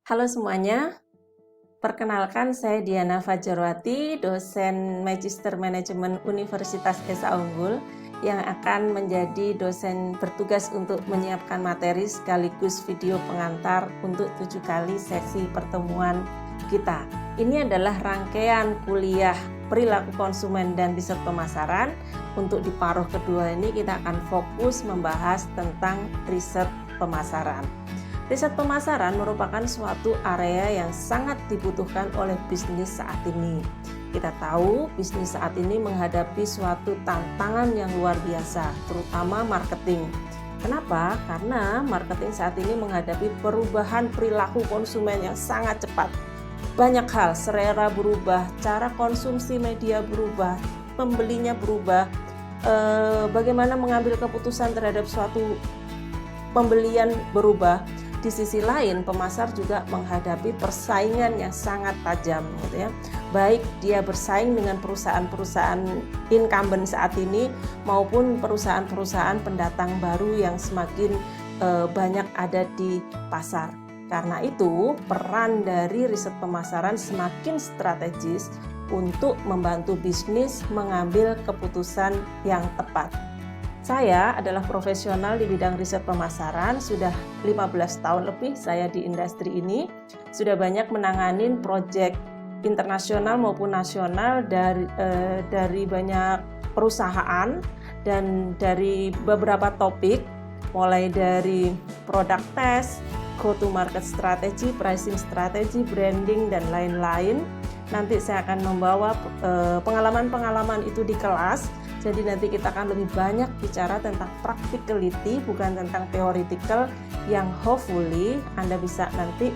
Halo semuanya, perkenalkan saya Diana Fajarwati, dosen Magister Manajemen Universitas Esa Unggul yang akan menjadi dosen bertugas untuk menyiapkan materi sekaligus video pengantar untuk 7 kali sesi pertemuan kita. Ini adalah rangkaian kuliah perilaku konsumen dan riset pemasaran. Untuk di paruh kedua ini kita akan fokus membahas tentang riset pemasaran. Riset pemasaran merupakan suatu area yang sangat dibutuhkan oleh bisnis saat ini. Kita tahu bisnis saat ini menghadapi suatu tantangan yang luar biasa, terutama marketing. Kenapa? Karena marketing saat ini menghadapi perubahan perilaku konsumen yang sangat cepat. Banyak hal, selera berubah, cara konsumsi media berubah, pembelinya berubah, bagaimana mengambil keputusan terhadap suatu pembelian berubah. Di sisi lain, pemasar juga menghadapi persaingan yang sangat tajam, gitu ya. Baik dia bersaing dengan perusahaan-perusahaan incumbent saat ini maupun perusahaan-perusahaan pendatang baru yang semakin banyak ada di pasar. Karena itu, peran dari riset pemasaran semakin strategis untuk membantu bisnis mengambil keputusan yang tepat. Saya adalah profesional di bidang riset pemasaran, sudah 15 tahun lebih saya di industri ini, sudah banyak menanganin proyek internasional maupun nasional dari banyak perusahaan dan dari beberapa topik, mulai dari product test, go to market strategy, pricing strategy, branding, dan lain-lain. Nanti saya akan membawa pengalaman-pengalaman itu di kelas. Jadi nanti kita akan lebih banyak bicara tentang practicality, bukan tentang theoretical, yang hopefully Anda bisa nanti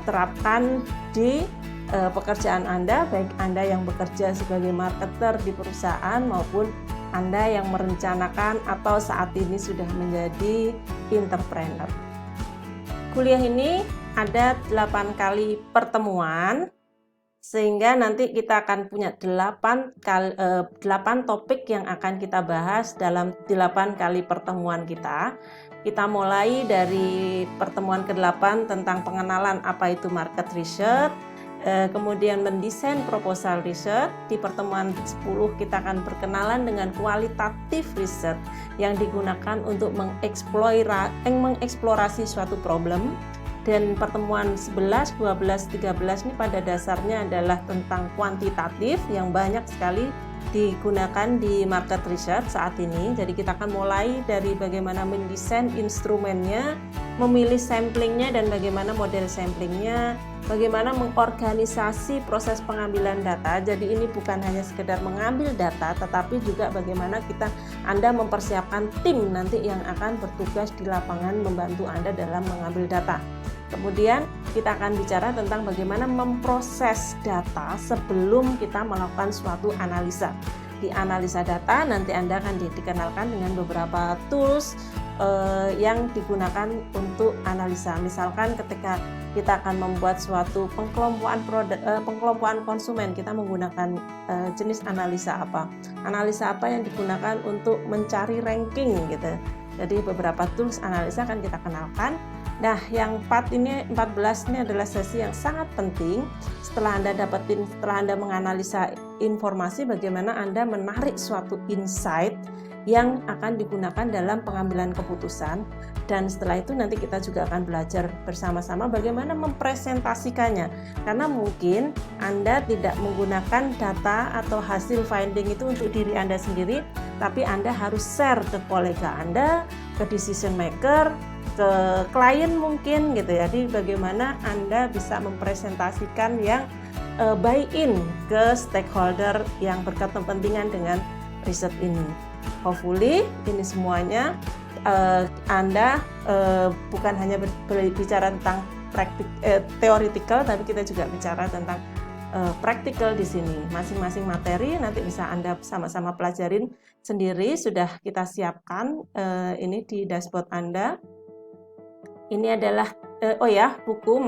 terapkan di pekerjaan Anda, baik Anda yang bekerja sebagai marketer di perusahaan maupun Anda yang merencanakan atau saat ini sudah menjadi entrepreneur. Kuliah ini ada 8 kali pertemuan, sehingga nanti kita akan punya 8 topik yang akan kita bahas dalam 8 kali pertemuan kita. Kita mulai dari pertemuan ke-8 tentang pengenalan apa itu market research, kemudian mendesain proposal research. Di pertemuan 10 kita akan berkenalan dengan kualitatif research yang digunakan untuk mengeksplorasi suatu problem. Dan pertemuan 11, 12, 13 ini pada dasarnya adalah tentang kuantitatif yang banyak sekali digunakan di market research saat ini. Jadi kita akan mulai dari bagaimana mendesain instrumennya, memilih samplingnya dan bagaimana model samplingnya, bagaimana mengorganisasi proses pengambilan data. Jadi ini bukan hanya sekedar mengambil data, tetapi juga bagaimana Anda mempersiapkan tim nanti yang akan bertugas di lapangan membantu Anda dalam mengambil data. Kemudian kita akan bicara tentang bagaimana memproses data sebelum kita melakukan suatu analisa. Di analisa data nanti Anda akan dikenalkan dengan beberapa tools yang digunakan untuk analisa. Misalkan ketika kita akan membuat suatu pengkelompokan konsumen, kita menggunakan jenis analisa apa? Analisa apa yang digunakan untuk mencari ranking gitu. Jadi beberapa tools analisa akan kita kenalkan. Nah, yang 14 ini adalah sesi yang sangat penting. Setelah Anda menganalisa informasi, bagaimana Anda menarik suatu insight yang akan digunakan dalam pengambilan keputusan. Dan setelah itu nanti kita juga akan belajar bersama-sama bagaimana mempresentasikannya. Karena mungkin Anda tidak menggunakan data atau hasil finding itu untuk diri Anda sendiri, tapi Anda harus share ke kolega Anda, ke decision maker, ke klien mungkin gitu ya. Jadi bagaimana Anda bisa mempresentasikan yang buy-in ke stakeholder yang berkepentingan dengan riset ini. Hopefully ini semuanya Anda bukan hanya berbicara tentang theoretical, tapi kita juga bicara tentang praktikal di sini. Masing-masing materi nanti bisa Anda sama-sama pelajarin sendiri. Sudah kita siapkan ini di dashboard Anda. Ini adalah buku.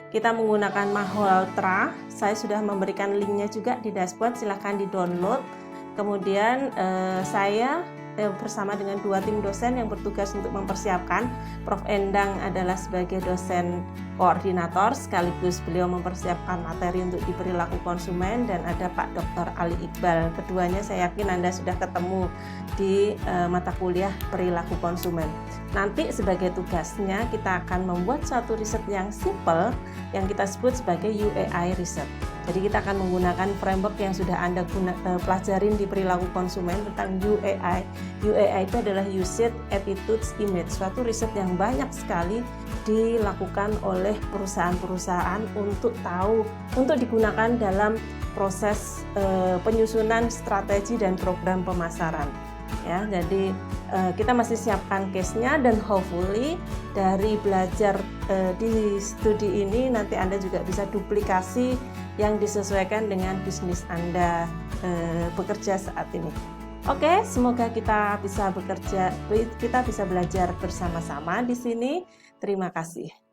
Kita menggunakan Malhotra. Saya sudah memberikan linknya juga di dashboard, silahkan di-download. Kemudian saya bersama dengan 2 tim dosen yang bertugas untuk mempersiapkan. Prof. Endang adalah sebagai dosen koordinator, sekaligus beliau mempersiapkan materi untuk di perilaku konsumen, dan ada Pak Dr. Ali Iqbal. Keduanya saya yakin Anda sudah ketemu di mata kuliah perilaku konsumen. Nanti sebagai tugasnya kita akan membuat suatu riset yang simple yang kita sebut sebagai UAI riset. Jadi kita akan menggunakan framework yang sudah Anda pelajarin di perilaku konsumen tentang UAI. UAI itu adalah Usage, Attitudes, Image, suatu riset yang banyak sekali dilakukan oleh perusahaan-perusahaan untuk digunakan dalam proses penyusunan strategi dan program pemasaran. Ya, jadi kita masih siapkan case-nya, dan hopefully dari belajar di studi ini nanti Anda juga bisa duplikasi yang disesuaikan dengan bisnis Anda bekerja saat ini. Oke, semoga kita bisa belajar bersama-sama di sini. Terima kasih.